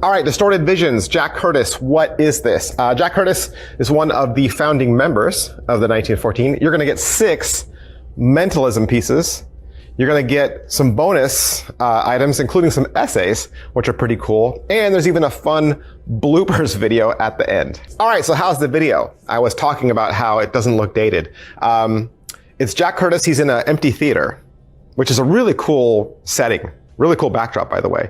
All right, Distorted Visions, Jack Curtis, what is this? Jack Curtis is one of the founding members of the 1914. You're gonna get 6 mentalism pieces. You're gonna get some bonus items, including some essays, which are pretty cool. And there's even a fun bloopers video at the end. All right, so how's the video? I was talking about how it doesn't look dated. It's Jack Curtis, he's in an empty theater, which is a really cool setting. Really cool backdrop, by the way.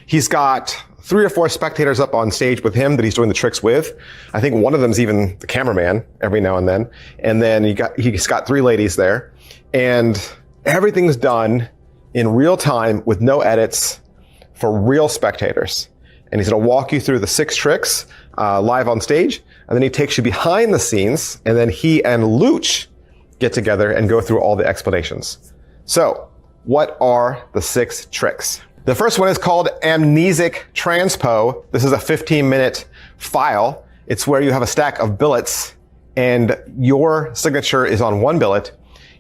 He's got 3 or 4 spectators up on stage with him that he's doing the tricks with. I think one of them's even the cameraman every now and then. And then he's got 3 ladies there. And everything's done in real time with no edits for real spectators. And he's gonna walk you through the 6 tricks live on stage. And then he takes you behind the scenes. And then he and Luch get together and go through all the explanations. So what are the 6 tricks? The first one is called Amnesic Transpo. This is a 15-minute file. It's where you have a stack of billets and your signature is on one billet.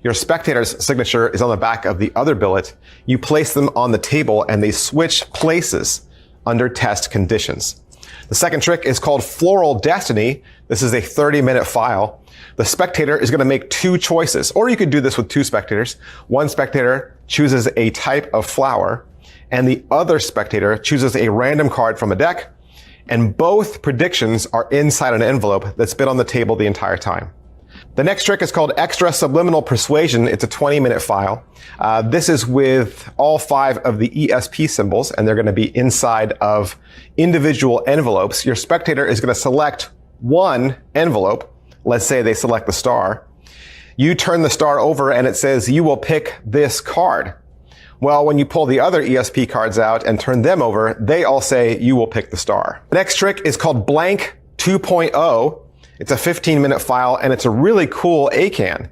Your spectator's signature is on the back of the other billet. You place them on the table and they switch places under test conditions. The second trick is called Floral Destiny. This is a 30-minute file. The spectator is going to make 2 choices, or you could do this with 2 spectators. One spectator chooses a type of flower, and the other spectator chooses a random card from a deck, and both predictions are inside an envelope that's been on the table the entire time. The next trick is called Extra Subliminal Persuasion. It's a 20-minute file. This is with all 5 of the ESP symbols, and they're going to be inside of individual envelopes. Your spectator is going to select one envelope. Let's say they select the star. You turn the star over and it says, you will pick this card. Well, when you pull the other ESP cards out and turn them over, they all say you will pick the star. The next trick is called Blank 2.0. It's a 15-minute file and it's a really cool ACAN.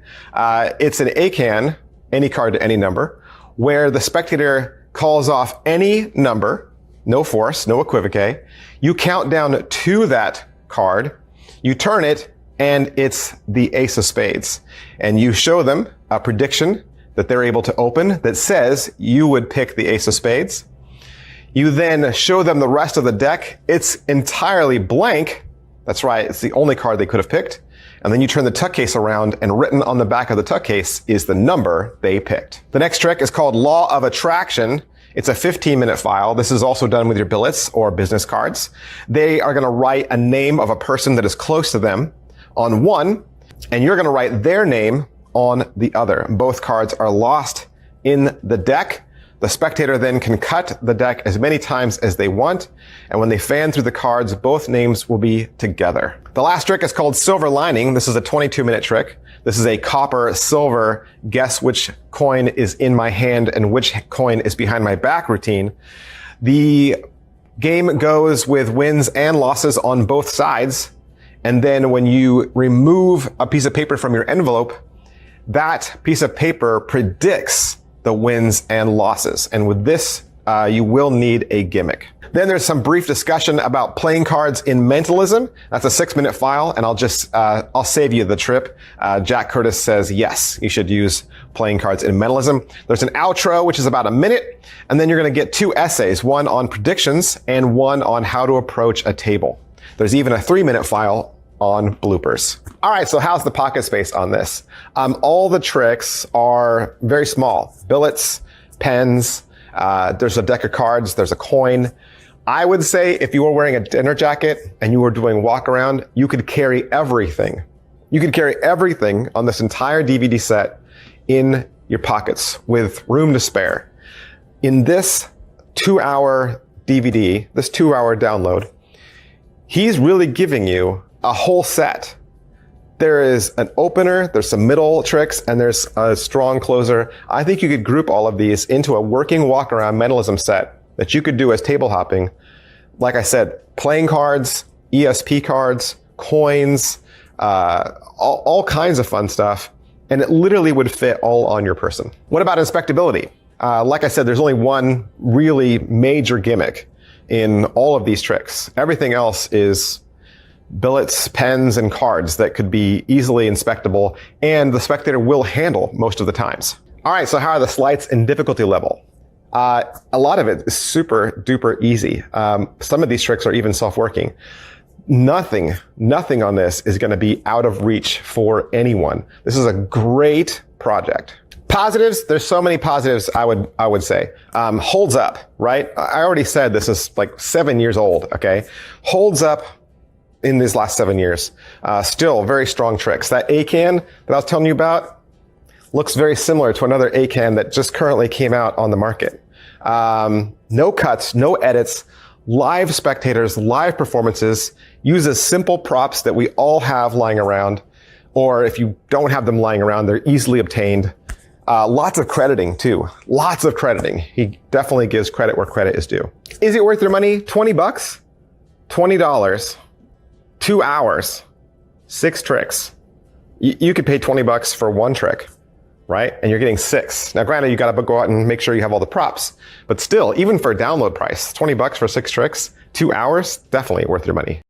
It's an ACAN, any card to any number, where the spectator calls off any number, no force, no equivoque. You count down to that card, you turn it, and it's the Ace of Spades. And you show them a prediction that they're able to open that says you would pick the Ace of Spades. You then show them the rest of the deck. It's entirely blank. That's right, it's the only card they could have picked. And then you turn the tuck case around and written on the back of the tuck case is the number they picked. The next trick is called Law of Attraction. It's a 15-minute file. This is also done with your billets or business cards. They are going to write a name of a person that is close to them on one, and you're going to write their name on the other. Both cards are lost in the deck. The spectator then can cut the deck as many times as they want, and when they fan through the cards, both names will be together. The last trick is called Silver Lining. This is a 22-minute trick. This is a copper, silver, guess which coin is in my hand and which coin is behind my back routine. The game goes with wins and losses on both sides, and then when you remove a piece of paper from your envelope, that piece of paper predicts the wins and losses. And with this, you will need a gimmick. Then there's some brief discussion about playing cards in mentalism. That's a 6-minute file, and I'll save you the trip. Jack Curtis says, yes, you should use playing cards in mentalism. There's an outro, which is about a minute, and then you're going to get 2 essays, one on predictions and one on how to approach a table. There's even a 3-minute file on bloopers. All right, so how's the pocket space on this? All the tricks are very small. Billets, pens, there's a deck of cards, there's a coin. I would say if you were wearing a dinner jacket and you were doing walk around, you could carry everything. You could carry everything on this entire DVD set in your pockets with room to spare. In this 2-hour DVD, this 2-hour download, he's really giving you a whole set. There is an opener, there's some middle tricks, and there's a strong closer. I think you could group all of these into a working walk-around mentalism set that you could do as table hopping. Like I said, playing cards, ESP cards, coins, all kinds of fun stuff, and it literally would fit all on your person. What about inspectability? Like I said, there's only one really major gimmick in all of these tricks. Everything else is billets, pens, and cards that could be easily inspectable, and the spectator will handle most of the times. All right, so how are the sleights in difficulty level? A lot of it is super duper easy. Some of these tricks are even self-working. Nothing on this is going to be out of reach for anyone. This is a great project. Positives, there's so many positives I would say. Holds up, right? I already said this is like 7 years old, okay? Holds up in these last 7 years. Still very strong tricks. That A-can that I was telling you about looks very similar to another A-can that just currently came out on the market. No cuts, no edits, live spectators, live performances, uses simple props that we all have lying around, or if you don't have them lying around, they're easily obtained. Lots of crediting too. Lots of crediting. He definitely gives credit where credit is due. Is it worth your money? 20 bucks? $20. 2 hours. 6 tricks. You could pay 20 bucks for 1 trick, right? And you're getting 6. Now granted, you gotta go out and make sure you have all the props, but still, even for a download price, 20 bucks for 6 tricks, 2 hours, definitely worth your money.